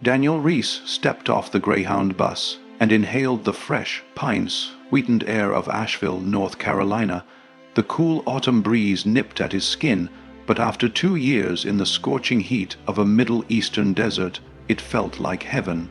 Daniel Reese stepped off the Greyhound bus and inhaled the fresh, pine-sweetened air of Asheville, North Carolina. The cool autumn breeze nipped at his skin, but after 2 years in the scorching heat of a Middle Eastern desert, it felt like heaven.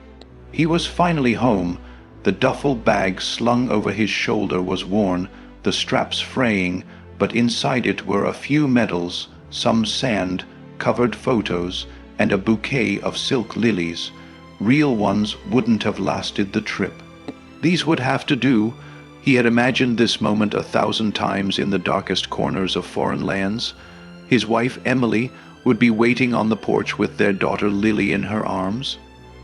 He was finally home. The duffel bag slung over his shoulder was worn, the straps fraying, but inside it were a few medals, some sand-covered photos, and a bouquet of silk lilies. Real ones wouldn't have lasted the trip. These would have to do. He had imagined this moment 1,000 times in the darkest corners of foreign lands. His wife Emily would be waiting on the porch with their daughter Lily in her arms.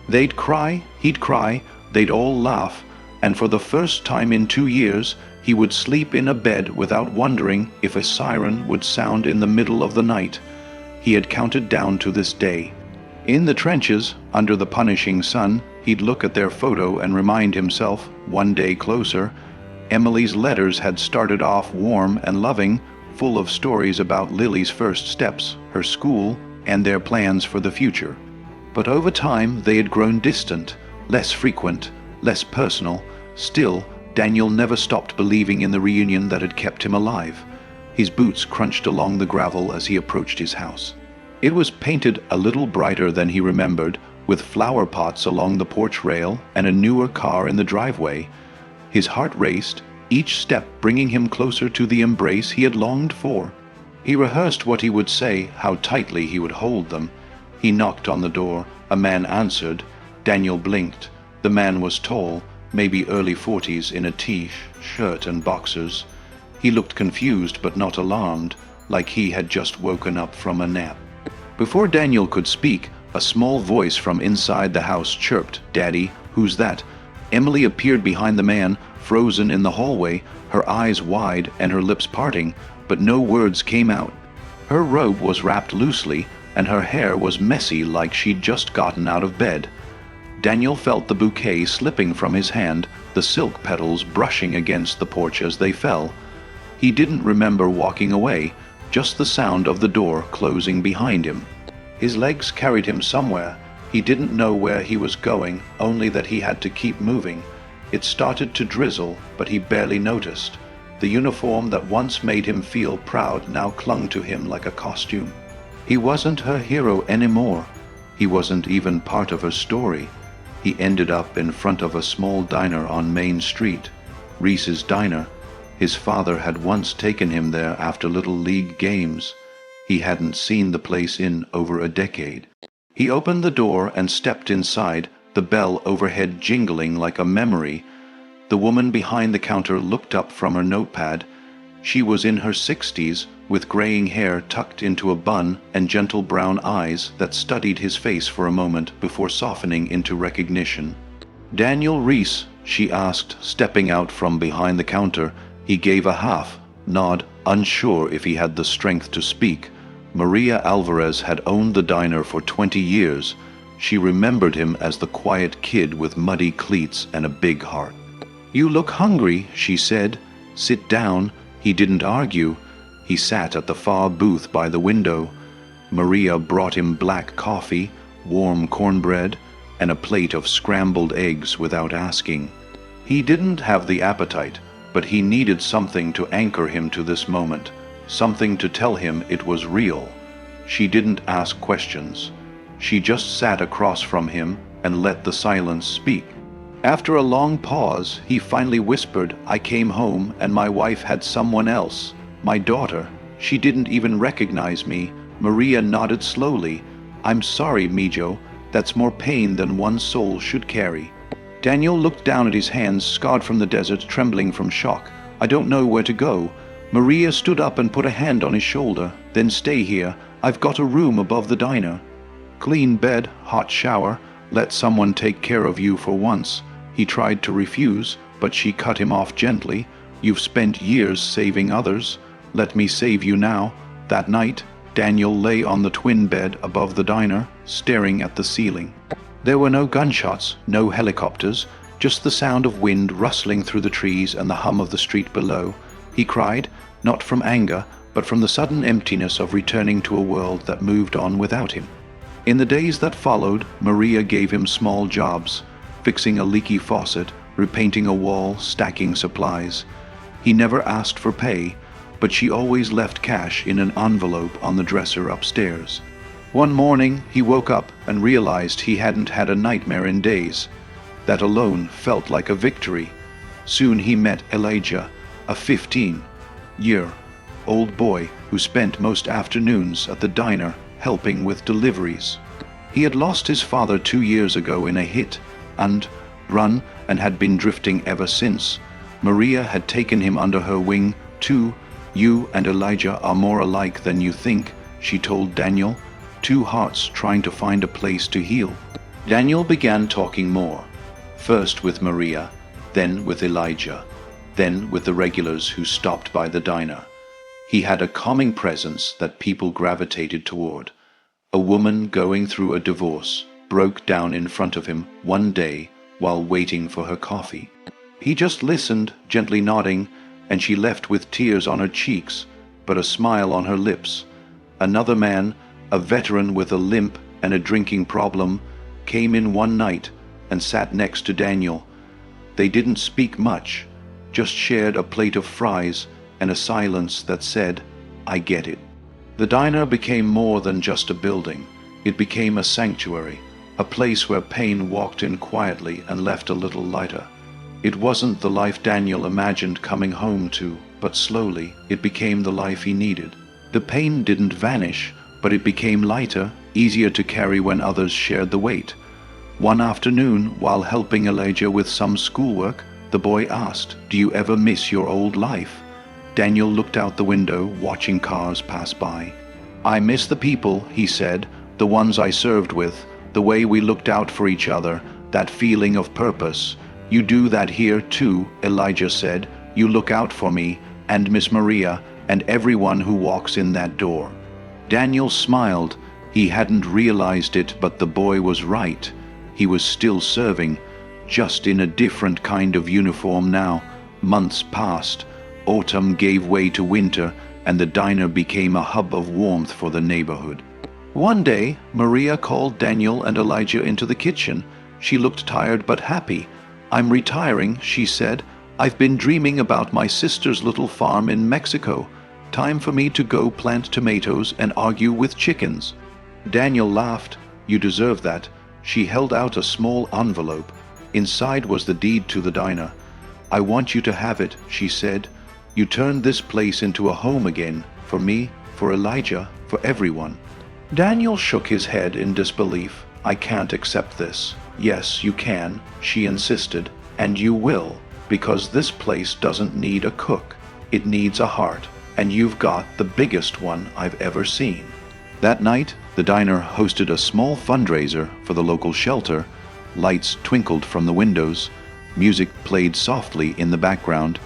They'd cry, he'd cry, they'd all laugh, and for the first time in 2 years, he would sleep in a bed without wondering if a siren would sound in the middle of the night. He had counted down to this day. In the trenches, under the punishing sun, he'd look at their photo and remind himself, one day closer, Emily's letters had started off warm and loving, full of stories about Lily's first steps, her school, and their plans for the future. But over time, they had grown distant, less frequent, less personal. Still, Daniel never stopped believing in the reunion that had kept him alive. His boots crunched along the gravel as he approached his house. It was painted a little brighter than he remembered, with flower pots along the porch rail and a newer car in the driveway. His heart raced, each step bringing him closer to the embrace he had longed for. He rehearsed what he would say, how tightly he would hold them. He knocked on the door. A man answered. Daniel blinked. The man was tall, maybe early 40s, in a t-shirt and boxers. He looked confused but not alarmed, like he had just woken up from a nap. Before Daniel could speak, a small voice from inside the house chirped, "Daddy, who's that?" Emily appeared behind the man, frozen in the hallway, her eyes wide and her lips parting, but no words came out. Her robe was wrapped loosely, and her hair was messy like she'd just gotten out of bed. Daniel felt the bouquet slipping from his hand, the silk petals brushing against the porch as they fell. He didn't remember walking away, just the sound of the door closing behind him. His legs carried him somewhere. He didn't know where he was going, only that he had to keep moving. It started to drizzle, but he barely noticed. The uniform that once made him feel proud now clung to him like a costume. He wasn't her hero anymore. He wasn't even part of her story. He ended up in front of a small diner on Main Street, Reese's Diner. His father had once taken him there after Little League games. He hadn't seen the place in over a decade. He opened the door and stepped inside, the bell overhead jingling like a memory. The woman behind the counter looked up from her notepad. She was in her 60s, with graying hair tucked into a bun and gentle brown eyes that studied his face for a moment before softening into recognition. "Daniel Reese?" she asked, stepping out from behind the counter. He gave a half nod, unsure if he had the strength to speak. Maria Alvarez had owned the diner for 20 years. She remembered him as the quiet kid with muddy cleats and a big heart. "You look hungry," she said. "Sit down." He didn't argue. He sat at the far booth by the window. Maria brought him black coffee, warm cornbread, and a plate of scrambled eggs without asking. He didn't have the appetite, but he needed something to anchor him to this moment, something to tell him it was real. She didn't ask questions. She just sat across from him and let the silence speak. After a long pause, he finally whispered, "I came home and my wife had someone else. My daughter. She didn't even recognize me." Maria nodded slowly. "I'm sorry, Mijo. That's more pain than one soul should carry." Daniel looked down at his hands, scarred from the desert, trembling from shock. "I don't know where to go." Maria stood up and put a hand on his shoulder. "Then stay here. I've got a room above the diner. Clean bed, hot shower. Let someone take care of you for once." He tried to refuse, but she cut him off gently. "You've spent years saving others. Let me save you now." That night, Daniel lay on the twin bed above the diner, staring at the ceiling. There were no gunshots, no helicopters, just the sound of wind rustling through the trees and the hum of the street below. He cried, not from anger, but from the sudden emptiness of returning to a world that moved on without him. In the days that followed, Maria gave him small jobs, fixing a leaky faucet, repainting a wall, stacking supplies. He never asked for pay, but she always left cash in an envelope on the dresser upstairs. One morning, he woke up and realized he hadn't had a nightmare in days. That alone felt like a victory. Soon he met Elijah, a 15-year-old boy who spent most afternoons at the diner helping with deliveries. He had lost his father 2 years ago in a hit and run and had been drifting ever since. Maria had taken him under her wing too. "You and Elijah are more alike than you think," she told Daniel, two hearts trying to find a place to heal. Daniel began talking more, first with Maria, then with Elijah, then with the regulars who stopped by the diner. He had a calming presence that people gravitated toward. A woman going through a divorce broke down in front of him one day while waiting for her coffee. He just listened, gently nodding, and she left with tears on her cheeks, but a smile on her lips. Another man, a veteran with a limp and a drinking problem, came in one night and sat next to Daniel. They didn't speak much, just shared a plate of fries and a silence that said, "I get it." The diner became more than just a building. It became a sanctuary, a place where pain walked in quietly and left a little lighter. It wasn't the life Daniel imagined coming home to, but slowly it became the life he needed. The pain didn't vanish, but it became lighter, easier to carry when others shared the weight. One afternoon, while helping Elijah with some schoolwork, the boy asked, "Do you ever miss your old life?" Daniel looked out the window, watching cars pass by. "I miss the people," he said, "the ones I served with, the way we looked out for each other, that feeling of purpose." "You do that here too," Elijah said. "You look out for me, and Miss Maria, and everyone who walks in that door." Daniel smiled. He hadn't realized it, but the boy was right. He was still serving, just in a different kind of uniform now. Months passed. Autumn gave way to winter, and the diner became a hub of warmth for the neighborhood. One day, Maria called Daniel and Elijah into the kitchen. She looked tired but happy. "I'm retiring," she said. "I've been dreaming about my sister's little farm in Mexico. Time for me to go plant tomatoes and argue with chickens." Daniel laughed. "You deserve that." She held out a small envelope. Inside was the deed to the diner. "I want you to have it," she said. "You turned this place into a home again, for me, for Elijah, for everyone." Daniel shook his head in disbelief. "I can't accept this." "Yes, you can," she insisted, "and you will, because this place doesn't need a cook. It needs a heart, and you've got the biggest one I've ever seen." That night, the diner hosted a small fundraiser for the local shelter. Lights twinkled from the windows. Music played softly in the background.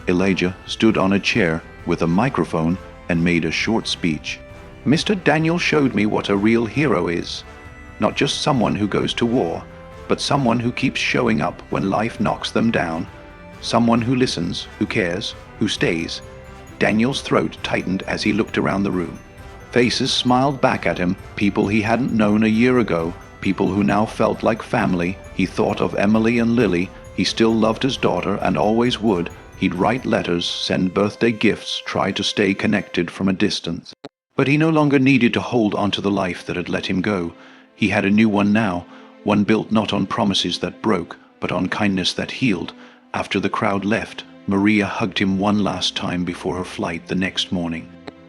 Elijah stood on a chair with a microphone and made a short speech. "Mr. Daniel showed me what a real hero is. Not just someone who goes to war, but someone who keeps showing up when life knocks them down. Someone who listens, who cares, who stays." Daniel's throat tightened as he looked around the room. Faces smiled back at him, people he hadn't known a year ago, people who now felt like family. He thought of Emily and Lily. He still loved his daughter and always would. He'd write letters, send birthday gifts, try to stay connected from a distance. But he no longer needed to hold on to the life that had let him go. He had a new one now, one built not on promises that broke, but on kindness that healed. After the crowd left, Maria hugged him one last time before her flight the next morning.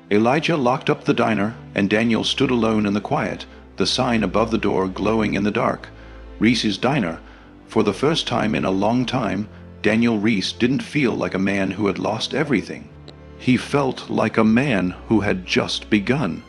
Elijah locked up the diner, and Daniel stood alone in the quiet, the sign above the door glowing in the dark. Reese's Diner. For the first time in a long time, Daniel Reese didn't feel like a man who had lost everything. He felt like a man who had just begun.